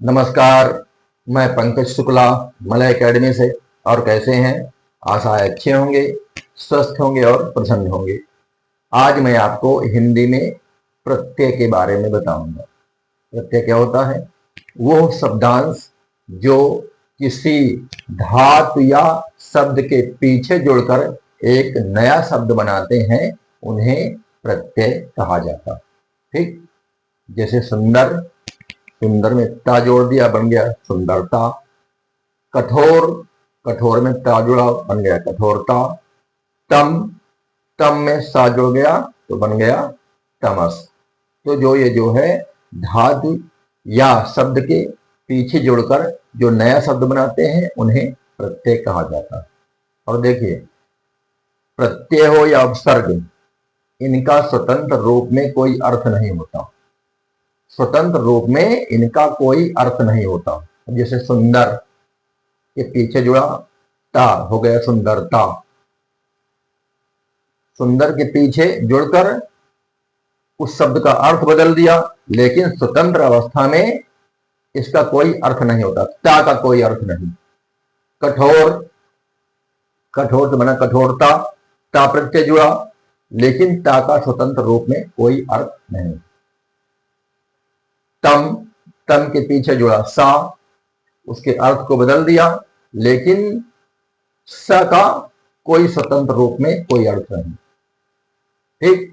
नमस्कार, मैं Pankaj Shukla Malay academy से। और कैसे हैं? आशा है अच्छे होंगे, स्वस्थ होंगे और प्रसन्न होंगे। आज मैं आपको हिंदी में प्रत्यय के बारे में बताऊंगा। प्रत्यय क्या होता है? वो शब्दांश जो किसी धातु या शब्द के पीछे जुड़कर एक नया शब्द बनाते हैं, उन्हें प्रत्यय कहा जाता है। ठीक, जैसे सुंदर, सुंदर में ता जोड़ दिया, बन गया सुंदरता। कठोर, कठोर में ता जुड़ा, बन गया कठोरता। तम, तम में सा जुड़ गया तो बन गया तमस। तो ये जो है धातु या शब्द के पीछे जुड़कर जो नया शब्द बनाते हैं, उन्हें प्रत्यय कहा जाता है। और देखिए, प्रत्यय हो या उपसर्ग, इनका स्वतंत्र रूप में कोई अर्थ नहीं होता। स्वतंत्र रूप में इनका कोई अर्थ नहीं होता। जैसे सुंदर के पीछे जुड़ा ता हो गया सुंदरता। सुंदर के पीछे जुड़कर उस शब्द का अर्थ बदल दिया, लेकिन स्वतंत्र अवस्था में इसका कोई अर्थ नहीं होता। ता का कोई अर्थ नहीं। कठोर, कठोर से बना कठोरता, ता प्रत्यय जुड़ा, लेकिन ता का स्वतंत्र रूप में कोई अर्थ नहीं। तम, तम के पीछे जुड़ा सा, उसके अर्थ को बदल दिया, लेकिन स का कोई स्वतंत्र रूप में कोई अर्थ नहीं। ठीक,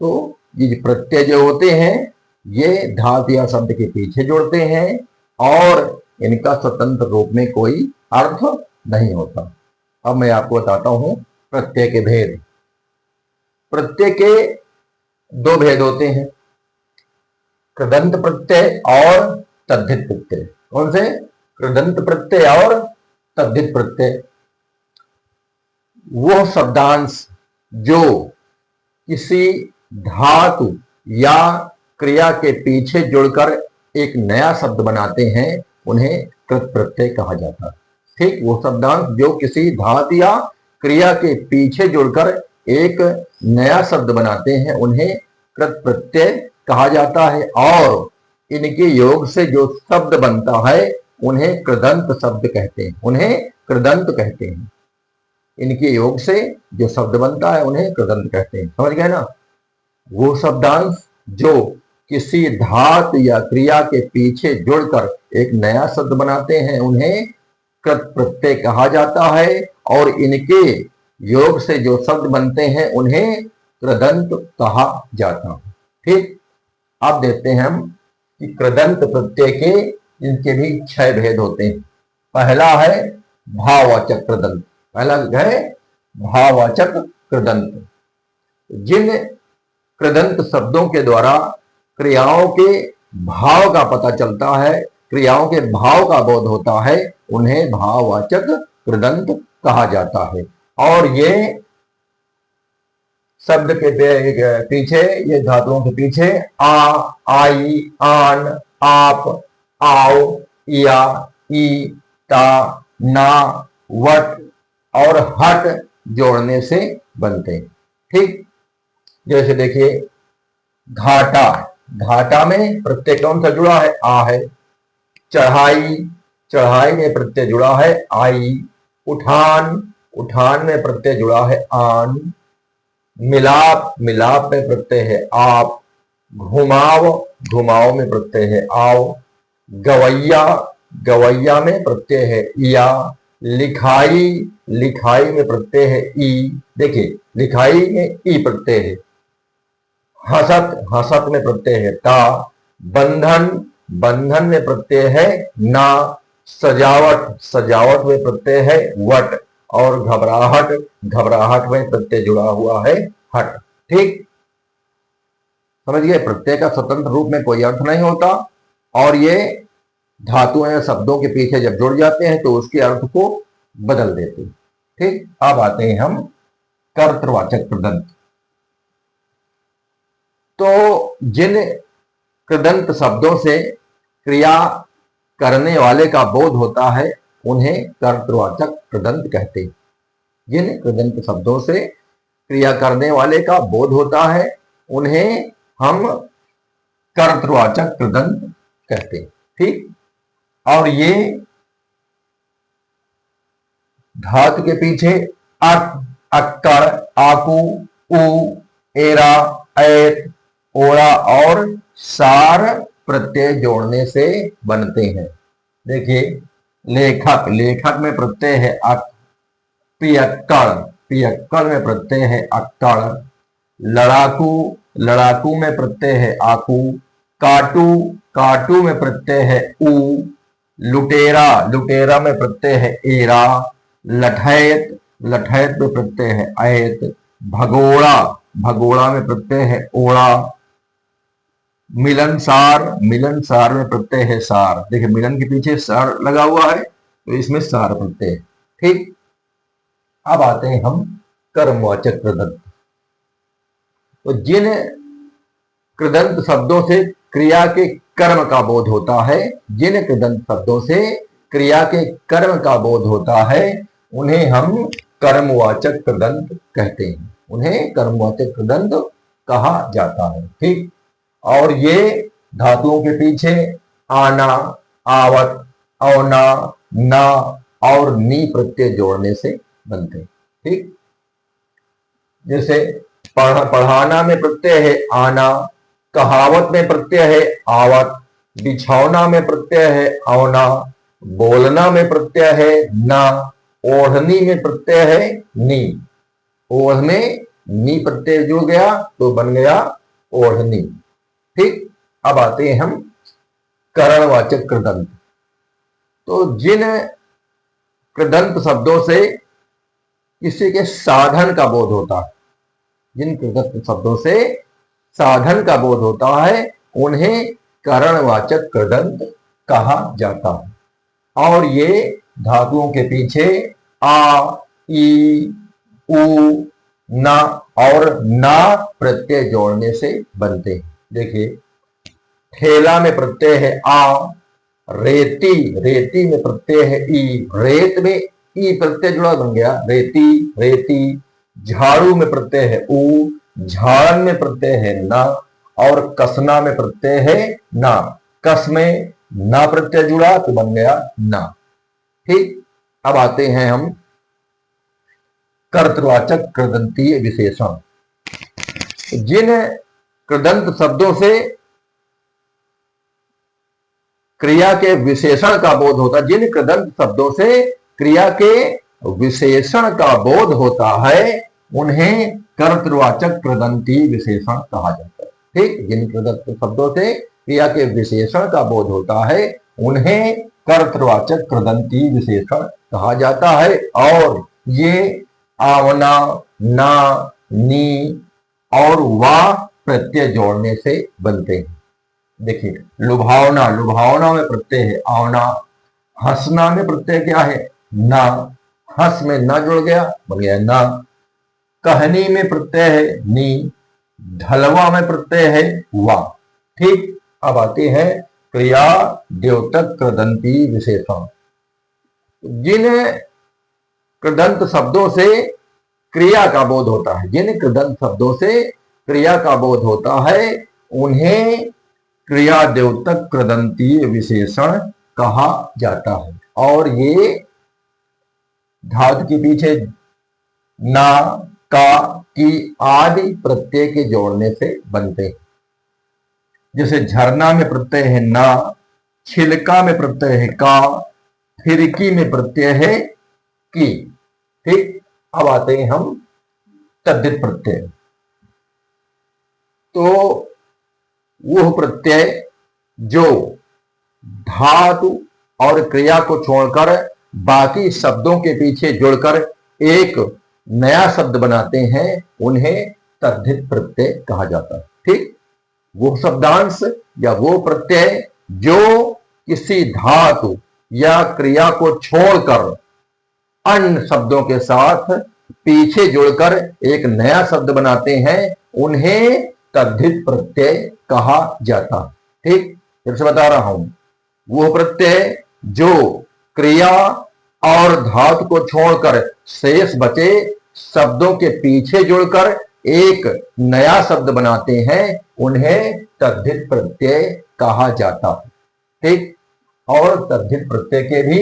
तो ये प्रत्यय जो होते हैं, ये धातु या शब्द के पीछे जुड़ते हैं और इनका स्वतंत्र रूप में कोई अर्थ नहीं होता। अब मैं आपको बताता हूं प्रत्यय के भेद। प्रत्यय के दो भेद होते हैं, कृदंत प्रत्यय और तद्धित प्रत्यय। कौन से? कृदंत प्रत्यय और तद्धित प्रत्यय। वो शब्दांश जो किसी धातु या क्रिया के पीछे जुड़कर एक नया शब्द बनाते हैं, उन्हें कृत प्रत्यय कहा जाता है। ठीक, वो शब्दांश जो किसी धातु या क्रिया के पीछे जुड़कर एक नया शब्द बनाते हैं, उन्हें कृत प्रत्यय कहा जाता है। और इनके योग से जो शब्द बनता है, उन्हें कृदंत शब्द कहते हैं। उन्हें कृदंत कहते हैं। इनके योग से जो शब्द बनता है, उन्हें कृदंत कहते हैं। समझ गए ना? वो शब्दांश जो किसी धातु या क्रिया के पीछे जुड़कर एक नया शब्द बनाते हैं, उन्हें कृत प्रत्यय कहा जाता है। और इनके योग से जो शब्द बनते हैं, उन्हें कृदंत कहा जाता है। ठीक, अब देखते हैं हम कि कृदंत प्रत्यय के इनके भी 6 भेद होते हैं। पहला है भाववाचक कृदंत। पहला है भाववाचक कृदंत। जिन कृदंत शब्दों के द्वारा क्रियाओं के भाव का पता चलता है, क्रियाओं के भाव का बोध होता है, उन्हें भाववाचक कृदंत कहा जाता है। और ये शब्द के पीछे, ये धातुओं के पीछे आ, आई, आन, आप, आओ, या, ई, ता, ना, वट और हट जोड़ने से बनते हैं। ठीक, जैसे देखिए घाटा, घाटा में प्रत्यय कौन सा जुड़ा है? आ है। चढ़ाई, चढ़ाई में प्रत्यय जुड़ा है आई। उठान, उठान में प्रत्यय जुड़ा है आन। मिलाप, मिलाप में प्रत्यय है आप। घुमाव, घुमाव में प्रत्यय है आओ। गवैया, गवैया में प्रत्यय है या। लिखाई, लिखाई में प्रत्यय है ई। देखिए, लिखाई में ई प्रत्यय है। हसत, हसत में प्रत्यय है ता। बंधन, बंधन में प्रत्यय है ना। सजावट, सजावट में प्रत्यय है वट। और घबराहट, घबराहट में प्रत्यय जुड़ा हुआ है हट। ठीक, समझ गए? प्रत्यय का स्वतंत्र रूप में कोई अर्थ नहीं होता, और ये धातुओं या शब्दों के पीछे जब जुड़ जाते हैं तो उसके अर्थ को बदल देते हैं। ठीक, अब आते हैं हम कर्तृवाचक कृदंत। तो जिन कृदंत शब्दों से क्रिया करने वाले का बोध होता है, उन्हें कर्तृवाचक कृदंत कहते हैं। जिन कृदंत शब्दों से क्रिया करने वाले का बोध होता है, उन्हें हम कर्तृवाचक कृदंत कहते हैं। ठीक। और ये धातु के पीछे अक, अक्कड़, आकू, उ, एरा, ऐत, ओरा और सार प्रत्यय जोड़ने से बनते हैं। देखिए, लेखक, लेखक में प्रत्यय है अक, पियक्कड़, पियक्कड़ में प्रत्यय है अक्कड़, लड़ाकू, लड़ाकू में प्रत्यय है आकू, काटू, काटू में प्रत्यय है उ, लुटेरा, लुटेरा में प्रत्यय है एरा, लठैत, लठैत में प्रत्यय है ऐत, भगोड़ा, भगोड़ा में प्रत्यय है ओड़ा, मिलनसार, मिलनसार में प्रत्यय है सार। देखिए, मिलन के पीछे सार लगा हुआ है तो इसमें सार प्रत्यय। ठीक। अब आते हैं हम कर्मवाचक कृदंत। तो जिन कृदंत शब्दों से क्रिया के कर्म का बोध होता है, जिन कृदंत शब्दों से क्रिया के कर्म का बोध होता है, उन्हें हम कर्मवाचक कृदंत कहते हैं, उन्हें कर्मवाचक कृदंत कहा जाता है। ठीक। और ये धातुओं के पीछे आना, आवत, औना, ना और नी प्रत्यय जोड़ने से बनते हैं। ठीक। जैसे पढ़ाना में प्रत्यय है आना, कहावत में प्रत्यय है आवत, बिछौना में प्रत्यय है औना, बोलना में प्रत्यय है ना, ओढ़नी में प्रत्यय है नी। ओढ़ में नी प्रत्यय जुड़ गया तो बन गया ओढ़नी। ठीक। अब आते हैं हम करणवाचक कृदंत। तो जिन कृदंत शब्दों से किसी के साधन का बोध होता है, जिन कृदंत शब्दों से साधन का बोध होता है, उन्हें करणवाचक कृदंत कहा जाता है। और ये धातुओं के पीछे आ, ई, उ, ना और ना प्रत्यय जोड़ने से बनते हैं। देखिए, ठेला में प्रत्यय है आ, रेती, रेती में प्रत्यय है ई, रेत में ई प्रत्यय जुड़ा बन गया रेती, रेती। झाड़ू में प्रत्यय है उ, झाड़न में प्रत्यय है ना और कसना में प्रत्यय है ना, कस में ना प्रत्यय जुड़ा तो बन गया ना। ठीक। अब आते हैं हम कर्तृवाचक कृदंतीय विशेषण। जिन कृदंत शब्दों से क्रिया के विशेषण का बोध होता है, जिन कृदंत शब्दों से क्रिया के विशेषण का बोध होता है, उन्हें कर्तृवाचक कृदंतीय विशेषण कहा जाता है। ठीक। जिन कृदंत शब्दों से क्रिया के विशेषण का बोध होता है, उन्हें कर्तृवाचक कृदंतीय विशेषण कहा जाता है। और ये आवना, ना, नी और वा प्रत्यय जोड़ने से बनते हैं। देखिए, लुभावना, लुभावना में प्रत्यय है आवना, हंसना में प्रत्यय क्या है ना, हंस में ना जुड़ गया बन गया ना, कहनी में प्रत्यय है नी, ढलवा में प्रत्यय है वा। ठीक। अब आते हैं क्रिया द्योतक कृदंती विशेषण। जिन कृदंत शब्दों से क्रिया का बोध होता है, जिन कृदंत शब्दों से क्रिया का बोध होता है, उन्हें क्रिया द्योतक कृदंतीय विशेषण कहा जाता है। और ये धातु के पीछे ना, का, की आदि प्रत्यय के जोड़ने से बनते हैं। जैसे झरना में प्रत्यय है ना, छिलका में प्रत्यय है का, फिरकी में प्रत्यय है की। ठीक। अब आते हैं हम तद्धित प्रत्यय। तो वह प्रत्यय जो धातु और क्रिया को छोड़कर बाकी शब्दों के पीछे जुड़कर एक नया शब्द बनाते हैं, उन्हें तद्धित प्रत्यय कहा जाता है। ठीक। वो शब्दांश या वो प्रत्यय जो किसी धातु या क्रिया को छोड़कर अन्य शब्दों के साथ पीछे जुड़कर एक नया शब्द बनाते हैं, उन्हें तद्धित प्रत्यय कहा जाता है। ठीक। फिर से बता रहा हूं, वो प्रत्यय जो क्रिया और धातु को छोड़कर शेष बचे शब्दों के पीछे जुड़कर एक नया शब्द बनाते हैं, उन्हें तद्धित प्रत्यय कहा जाता है। ठीक। और तद्धित प्रत्यय के भी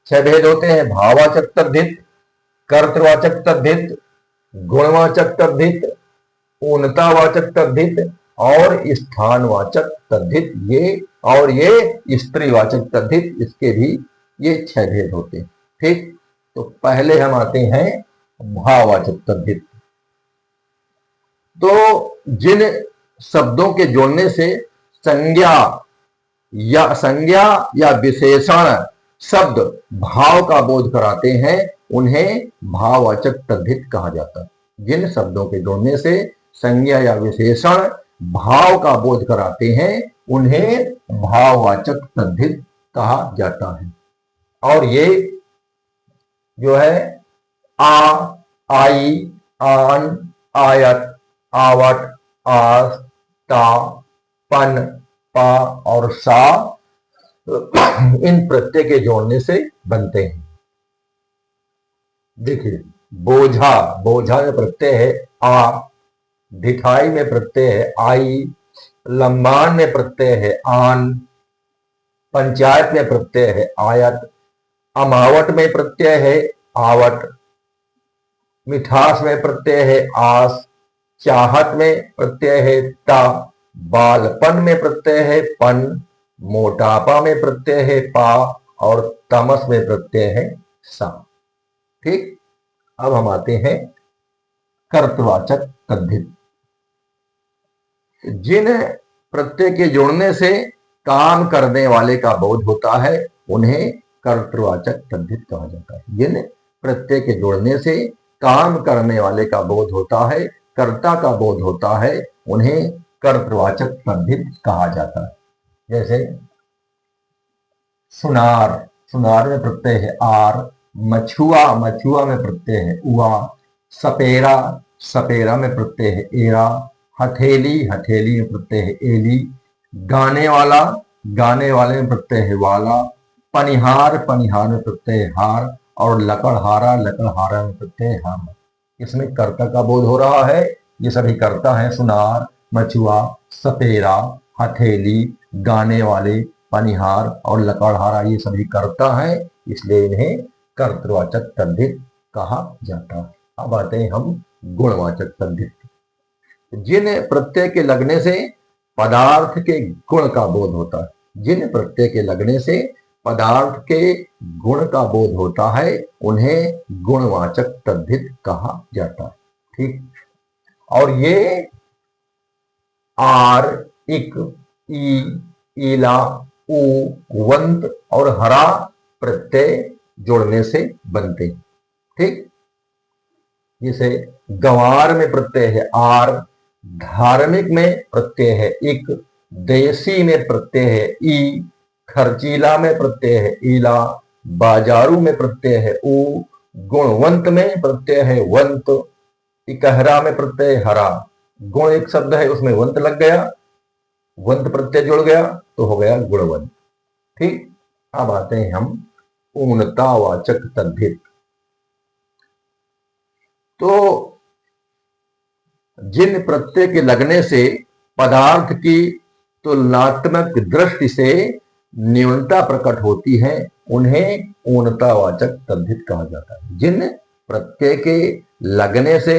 6 भेद होते हैं। भाववाचक तद्धित, कर्तृवाचक तद्धित, गुणवाचक तद्धित, ऊनतावाचक तद्धित और स्थानवाचक तद्धित। ये स्त्रीवाचक तद्धित, इसके भी ये 6 भेद होते हैं। ठीक, तो पहले हम आते हैं भाववाचक तद्धित। तो जिन शब्दों के जोड़ने से संज्ञा या विशेषण शब्द भाव का बोध कराते हैं उन्हें भाववाचक तद्धित कहा जाता है। जिन शब्दों के जोड़ने से संज्ञा या विशेषण भाव का बोध कराते हैं उन्हें भाववाचक तद्धित कहा जाता है। और ये जो है आ, आई, आन, आयत, आवट, आस, ता, पन, पा और सा इन प्रत्यय के जोड़ने से बनते हैं। देखिए, बोझा में प्रत्यय है आ, ढिठाई में प्रत्यय है आई, लंबान में प्रत्यय है आन, पंचायत में प्रत्यय है आयत, अमावट में प्रत्यय है आवट, मिठास में प्रत्यय है आस, चाहत में प्रत्यय है ता, बालपन में प्रत्यय है पन, मोटापा में प्रत्यय है पा और तमस में प्रत्यय है सा। ठीक, अब हम आते हैं कर्तृवाचक तद्धित। जिन प्रत्यय के जोड़ने से काम करने वाले का बोध होता है उन्हें कर्तृवाचक तद्धित कहा जाता है। जिन प्रत्यय के जोड़ने से काम करने वाले का बोध होता है, कर्ता का बोध होता है, उन्हें कर्तृवाचक तद्धित कहा जाता है। जैसे सुनार में प्रत्यय है आर, मछुआ में प्रत्यय है उआ, सपेरा में प्रत्यय है एरा, हथेली में प्रत्यय है एली, गाने वाले में प्रत्यय है वाला, पनिहार में प्रत्यय है हार और लकड़हारा में प्रत्यय है हार। इसमें कर्ता का बोध हो रहा है। ये सभी कर्ता हैं, सुनार, मछुआ, सपेरा, हथेली, गाने वाले, पनिहार और लकड़हारा, ये सभी कर्ता हैं, इसलिए इन्हें कर्तृवाचक तद्धित कहा जाता है। अब आते हैं हम गुणवाचक तद्धित। जिन प्रत्यय के लगने से पदार्थ के गुण का बोध होता है, जिन प्रत्यय के लगने से पदार्थ के गुण का बोध होता है उन्हें गुणवाचक तद्धित कहा जाता है। ठीक, और ये आर, इक, ई, ईला, उ, वंत और हरा प्रत्यय जोड़ने से बनते हैं। ठीक, जैसे गंवार में प्रत्यय है आर, धार्मिक में प्रत्यय है इक, देसी में प्रत्यय है ई, खर्चीला में प्रत्यय है ईला, बाजारू में प्रत्यय है उ, गुणवंत में प्रत्यय है वंत, इकहरा में प्रत्यय हरा। गुण एक शब्द है, उसमें वंत लग गया, वंत प्रत्यय जुड़ गया तो हो गया गुणवंत। ठीक, अब आते हैं हम ऊनतावाचक तद्धित। तो जिन प्रत्यय के लगने से पदार्थ की तुलनात्मक दृष्टि से न्यूनता प्रकट होती है उन्हें ऊनतावाचक तद्धित कहा जाता है। जिन प्रत्यय के लगने से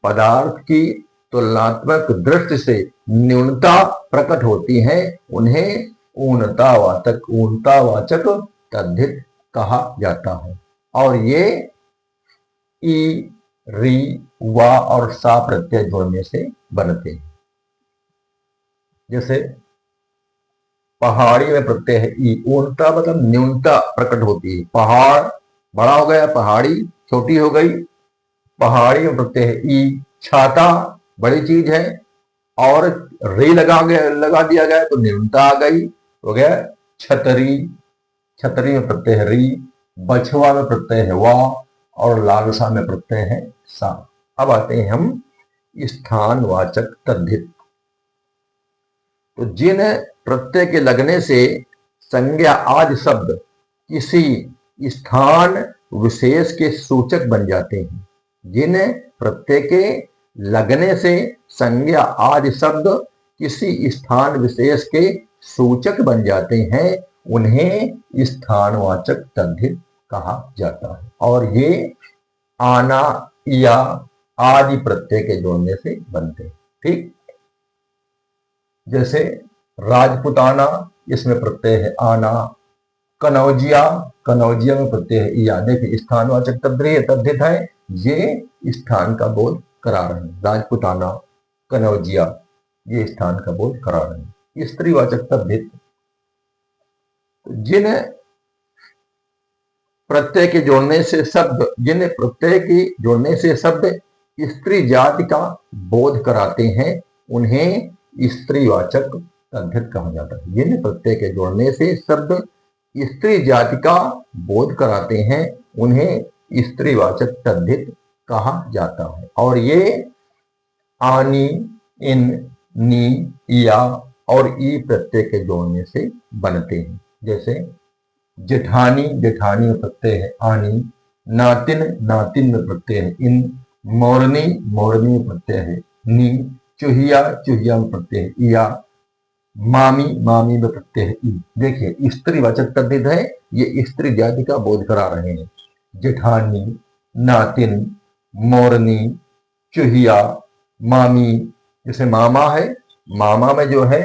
पदार्थ की तुलनात्मक दृष्टि से न्यूनता प्रकट होती है उन्हें ऊनतावाचक तद्धित कहा जाता है। और ये ई, री, वा और सा प्रत्यय जोड़ने से बनते हैं। जैसे पहाड़ी में प्रत्यय है ई, ऊनता मतलब न्यूनता प्रकट होती है। पहाड़ बड़ा हो गया, पहाड़ी छोटी हो गई, पहाड़ी में प्रत्यय है ई। छाता बड़ी चीज है और री लगा दिया गया तो न्यूनता आ गई, हो गया छतरी। छतरी में प्रत्यय है री, बछवा में प्रत्यय है वा और लालसा में प्रत्यय है सा। अब आते हैं हम स्थानवाचक तद्धित। तो जिन प्रत्यय के लगने से संज्ञा आदि शब्द किसी स्थान विशेष के सूचक बन जाते हैं, जिन प्रत्यय के लगने से संज्ञा आदि शब्द किसी स्थान विशेष के सूचक बन जाते हैं उन्हें स्थानवाचक तद्धित कहा जाता है। और ये आना या आदि प्रत्यय के जोड़ने से बनते हैं। ठीक, जैसे राजपुताना, इसमें प्रत्यय है आना। कनौजिया, कनौजिया में प्रत्यय है या। देखिए स्थानवाचक तद्धित है, ये स्थान का बोध करा रहे हैं। राजपुताना, कनौजिया, ये स्थान का बोध करा रहे हैं। स्त्रीवाचक तद्धित, जिन प्रत्यय के जोड़ने से शब्द, जिन प्रत्यय के जोड़ने से शब्द स्त्री जाति का बोध कराते हैं, उन्हें स्त्रीवाचक तद्धित कहा जाता है। जिन प्रत्यय के जोड़ने से शब्द स्त्री जाति का बोध कराते हैं, उन्हें स्त्रीवाचक तद्धित कहा जाता है। और ये आनी, इन, नी, या और ई प्रत्यय के जोड़ने से बनते हैं। जैसे जेठानी, जेठानी में प्रत्यय है आनी। नातिन, नातिन में प्रत्यय है इन। मोरनी, मोरनी में प्रत्यय है नी। चुहिया, चुहिया में प्रत्यय है या। मामी, मामी में प्रत्यय है ई। देखिए स्त्रीवाचक तद्धित है, ये स्त्री जाति का बोध करा रहे हैं। जेठानी, नातिन, मोरनी, चुहिया, मामी। जैसे मामा है, मामा में जो है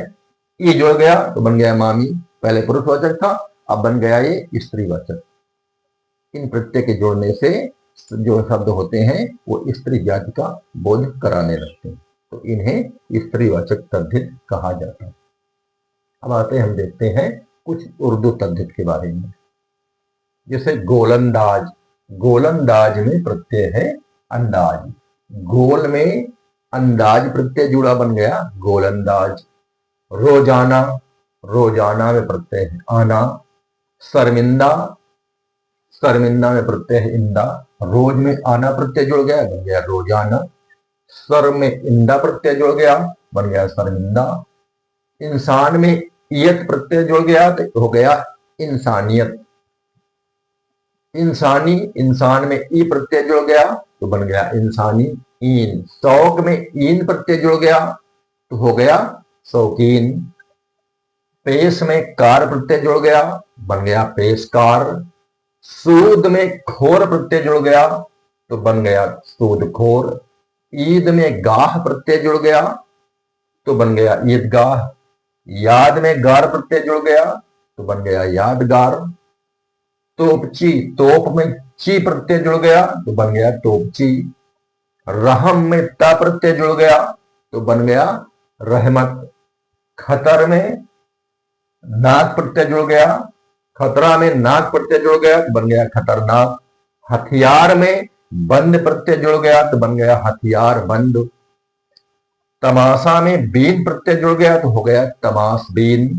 ई जुड़ गया तो बन गया मामी, पहले पुरुषवाचक था, अब बन गया ये स्त्रीवाचक। इन प्रत्यय के जोड़ने से जो शब्द होते हैं वो स्त्री जाति का बोध कराने लगते हैं, तो इन्हें स्त्रीवाचक तद्धित कहा जाता है। अब आते हम देखते हैं कुछ उर्दू तद्धित के बारे में। जैसे गोलंदाज, गोलंदाज में प्रत्यय है अंदाज। गोल में अंदाज प्रत्यय जुड़ा बन गया गोलंदाज। रोजाना, रोजाना में प्रत्यय है आना। शर्मिंदा, शर्मिंदा में प्रत्यय है इंदा। रोज में आना प्रत्यय जुड़ गया, बन गया रोजाना। सर में इंदा प्रत्यय जुड़ गया, बन गया शर्मिंदा। इंसान में इयत प्रत्यय जुड़ गया तो हो गया इंसानियत। इंसानी, इंसान में ई प्रत्यय जुड़ गया तो बन गया इंसानी। ईन, शौक में ईन प्रत्यय जुड़ गया तो हो गया शौकीन। पेश में कार प्रत्यय जुड़ गया, बन गया पेशकार। सूद में खोर प्रत्यय जुड़ गया तो बन गया सूदखोर। ईद में गाह प्रत्यय जुड़ गया तो बन गया ईदगाह। याद में गार प्रत्यय जुड़ गया तो बन गया यादगार। तोपची, तोप में ची प्रत्यय जुड़ गया तो बन गया तोपची। रहम में ता प्रत्यय जुड़ गया तो बन गया रहमत। खतर में नाक प्रत्यय जुड़ गया, खतरा में नाक प्रत्यय जुड़ गया तो बन गया खतरनाक। हथियार में बंद प्रत्यय जुड़ गया तो बन गया हथियार बंद। तमाशा में बीन प्रत्यय जुड़ गया तो हो गया तमाशबीन।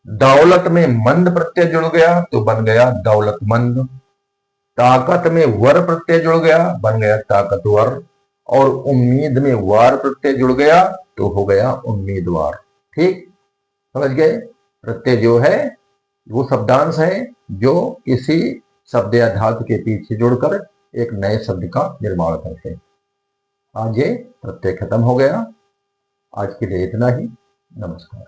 दौलत में मंद प्रत्यय जुड़ गया तो बन गया दौलतमंद। ताकत में वर प्रत्यय जुड़ गया, बन गया ताकतवर। और उम्मीद में वार प्रत्यय जुड़ गया तो हो गया उम्मीदवार। ठीक, समझ गए? प्रत्यय जो है वो शब्दांश है जो किसी शब्द या धातु के पीछे जुड़कर एक नए शब्द का निर्माण करते हैं। आज ये प्रत्यय खत्म हो गया। आज के लिए इतना ही। नमस्कार।